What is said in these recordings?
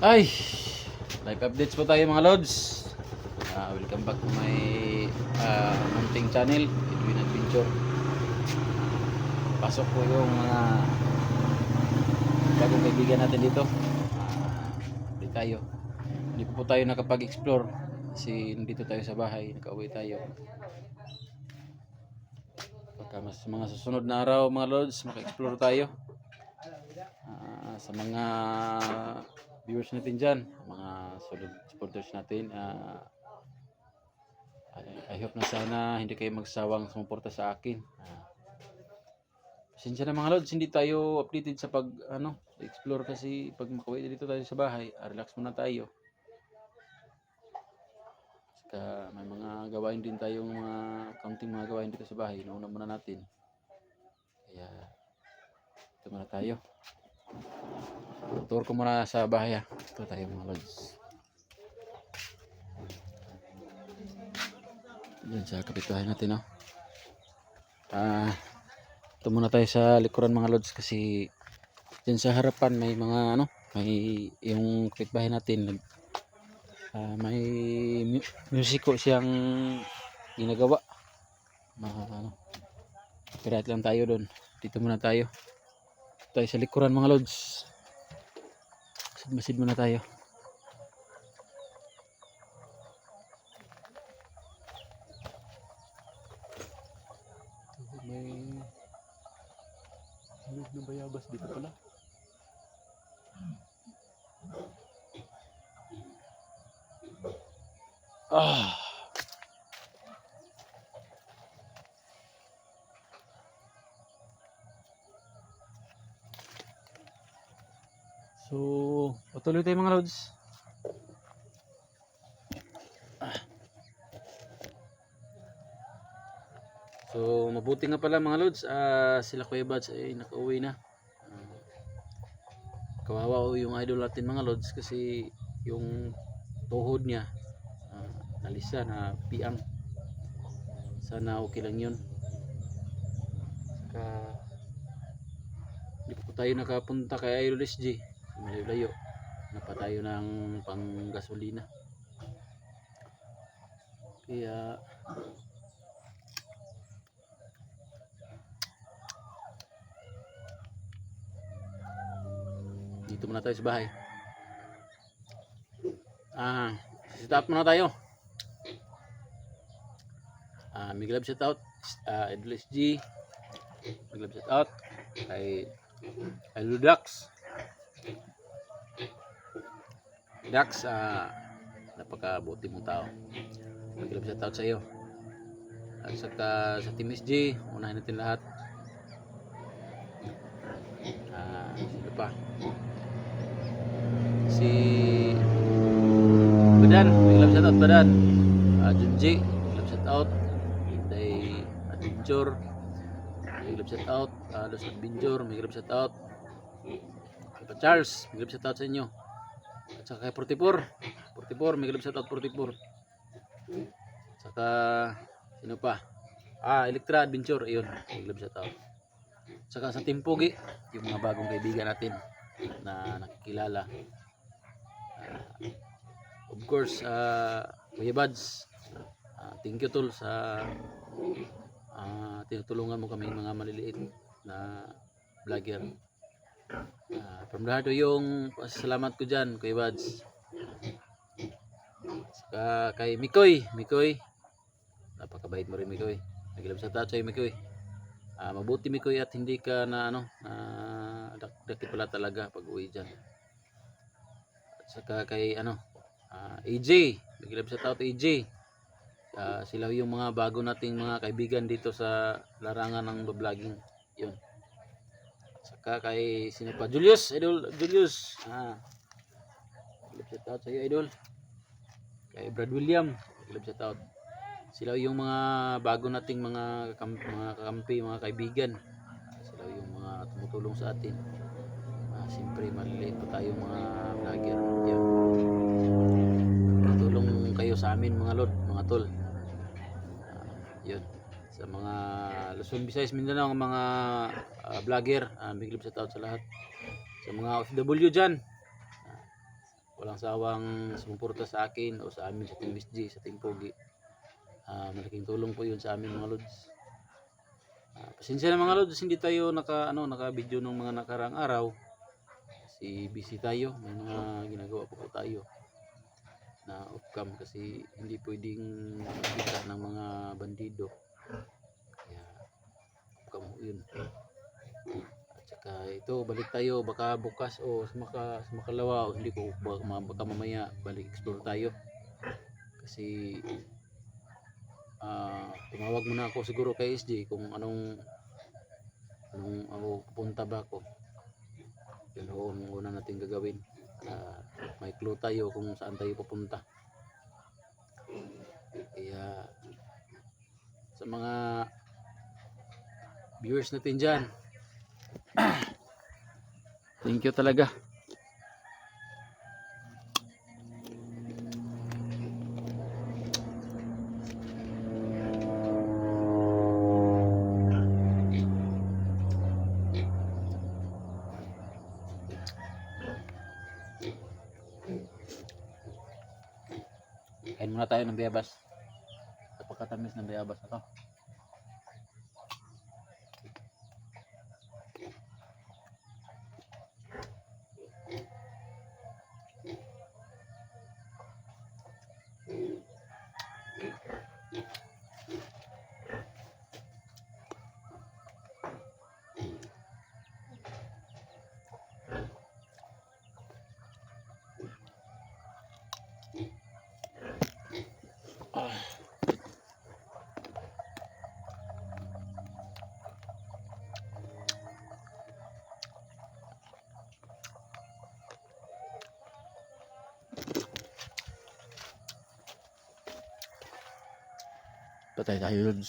Ay, live updates po tayo mga lods. Welcome back to my munting channel, Edwin Adventure. Pasok po yung mga bagong kaibigan natin dito. Hindi po tayo nakapag-explore kasi nandito tayo sa bahay, nakauwi tayo. Pagka mas mga susunod na araw mga lods, maka-explore tayo. Sa mga viewers natin dyan, mga solid supporters natin, I hope na sana hindi kayo magsawang sumuporta sa akin. Pasensya na mga lods, hindi tayo updated sa explore kasi pag makauwi dito tayo sa bahay, relax muna tayo. Saka may mga gawain din tayong mga counting mga gawain dito sa bahay, nauna muna natin. Kaya ito muna tayo. Tour ko muna sa bahay. Ito tayo mga lods. Yan sa kapitbahay natin, no? Ito muna tayo sa likuran mga lods kasi dyan sa harapan may mga may yung kapitbahay natin may musiko siyang ginagawa. Copyright lang tayo doon. Dito muna tayo. Tayo sa likuran mga lods. Masid muna tayo. May hulog na bayabas dito pala. So, patuloy tayo mga lods. So, mabuti nga pala mga lods, sila Kuya Buds ay nakauwi na. Kawawa yung idol natin mga lods kasi yung tuhod niya nalisa na piang. Sana okay lang yun. Saka hindi po tayo nakapunta kay Idol SG. Malayo-layo. Napa tayo ng pang-gasolina. Kaya dito muna tayo sa bahay. Sit up muna tayo. Big love shout out Idol SG. Big love shout out kay Ludax. Dax, napakabuti mong tao. Big love shout out sa iyo. At saka sa Team SG, unahin natin lahat. Sino pa? Si Badan, big love shout out Badan. Junji, big love shout out. Day Adventure, big love shout out. Los Adventure, big love shout out. Kay Charles, big love shout out sa inyo. At saka kay 44, big love shout out 44. Saka sino pa? Electra Adventure, ayun, big love shout out. Saka sa Team Pogi, yung mga bagong kaibigan natin na nakikilala. Of course, Kuya Buds, thank you tol sa tinutulungan mo kami mga maliliit na vlogger. From the heart yung pasalamat ko dyan Kuya Buds. Saka kay Mikoy, napakabait mo rin Mikoy. Nagilap sa tatay Mikoy. Mabuti Mikoy at hindi ka na dakit pala talaga pag uwi dyan. At saka kay AJ, nagilap sa tatay AJ. Sila yung mga bago nating mga kaibigan dito sa larangan ng vlogging. Yun. Saka kay sino pa? Julius, Idol Julius. Nagilap sa tatay Idol. Kay Brad William, nagilap sa tatay. Sila yung mga bago nating mga kakampi, mga kaibigan. Sila yung mga tumutulong sa atin. Siyempre maliliit pa tayong mga vlogger. Yun. Tulong kayo sa amin mga lord, mga tol. Yun. Sa mga Luzon, Visayas, Mindanao, mga vlogger, big love shout out sa lahat. Sa mga OFW dyan, walang sawang sumuporta sa akin o sa amin sa Team SG, sa Team Pogi. Malaking tulong po 'yun sa amin mga lods. Pasensya na mga lods, hindi tayo naka-video nung mga nakarang araw. Kasi busy tayo, may mga ginagawa po tayo na off-cam kasi hindi pwedeng makita ng mga bandido. Kaya off-cam yun. At saka ito, balik tayo baka bukas o sa makalawa o hindi ko baka mamaya balik explore tayo. Kasi tumawag muna ako siguro kay SJ kung anong ako pupunta ba ako. Yun ho ang una natin gagawin para may clue tayo kung saan tayo pupunta. Kaya sa mga viewers natin dyan, thank you talaga. Kain muna tayo ng bayabas. Napakatamis ng bayabas na to. Patay tayo yun.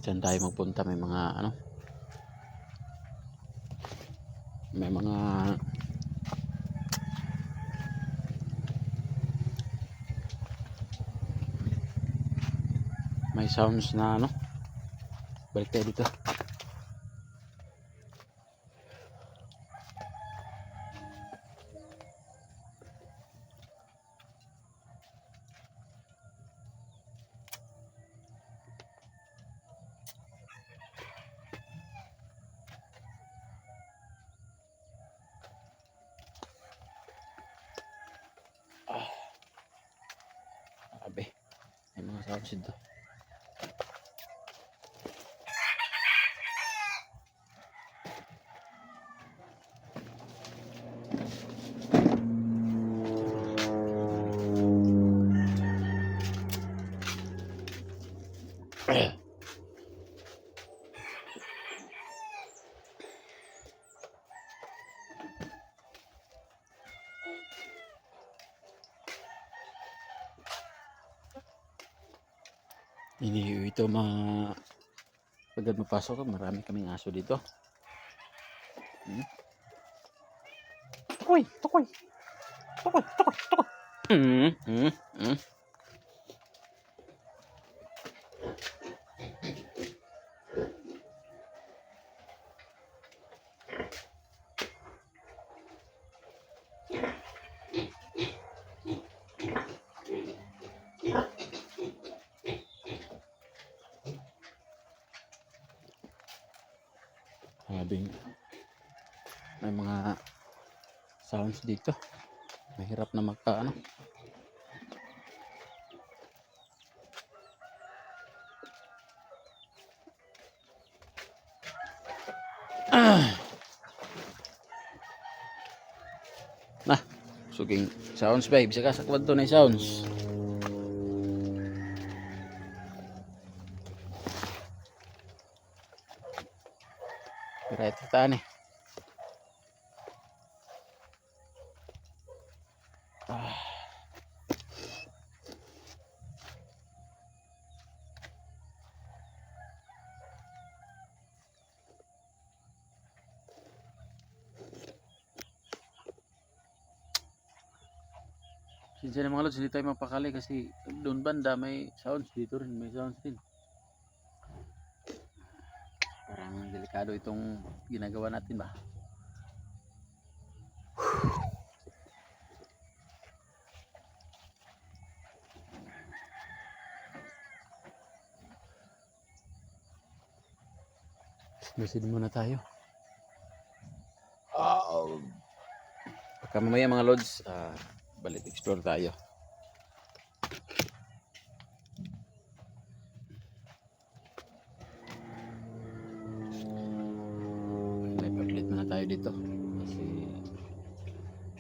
Saan tayo magpunta, may mga may mga may sounds na balik tayo dito. Abe, may mga sounds dito. Hindi ito pagkat mapasok, marami kaming aso dito. Tukoy, tukoy. Tukoy, tukoy, tukoy. May mga sounds dito. Mahirap na nah Suging sounds ba, bisa ka sa kwadto na sounds. Right ta ni. Sinsya na mga lods, hindi tayo mapakali kasi doon banda may sounds, dito rin may sounds din. Parang delikado itong ginagawa natin ba. Lusid muna tayo. Baka mamaya mga lods, balik explore tayo. Live muna tayo dito kasi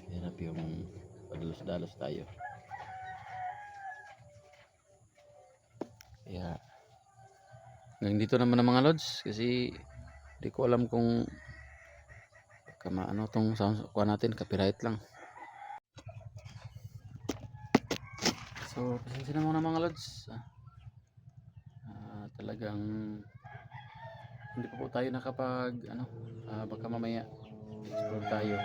hirap yung padalos-dalos tayo. Kaya ngayon dito naman ang mga lods kasi hindi ko alam kung ano tong sound kuha natin, copyright lang. So pasensya na muna mga lods. Talagang hindi pa po tayo nakapag baka mamaya explore tayo.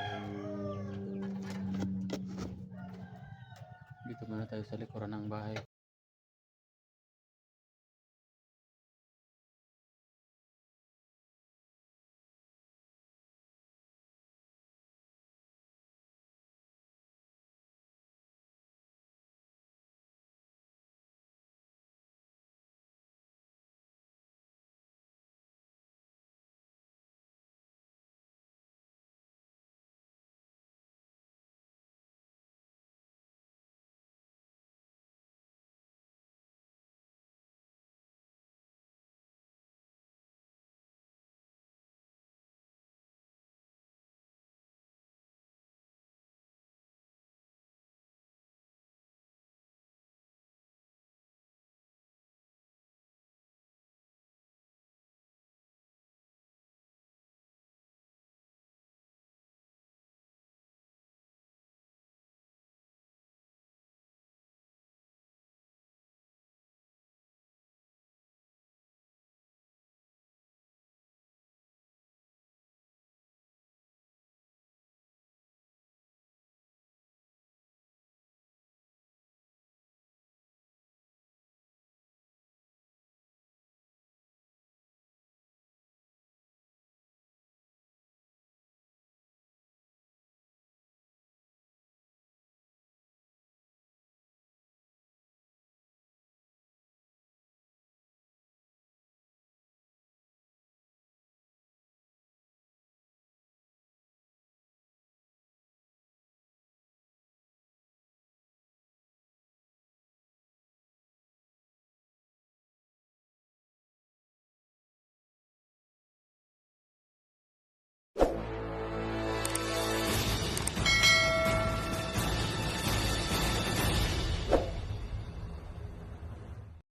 Dito muna tayo sa likuran ng bahay.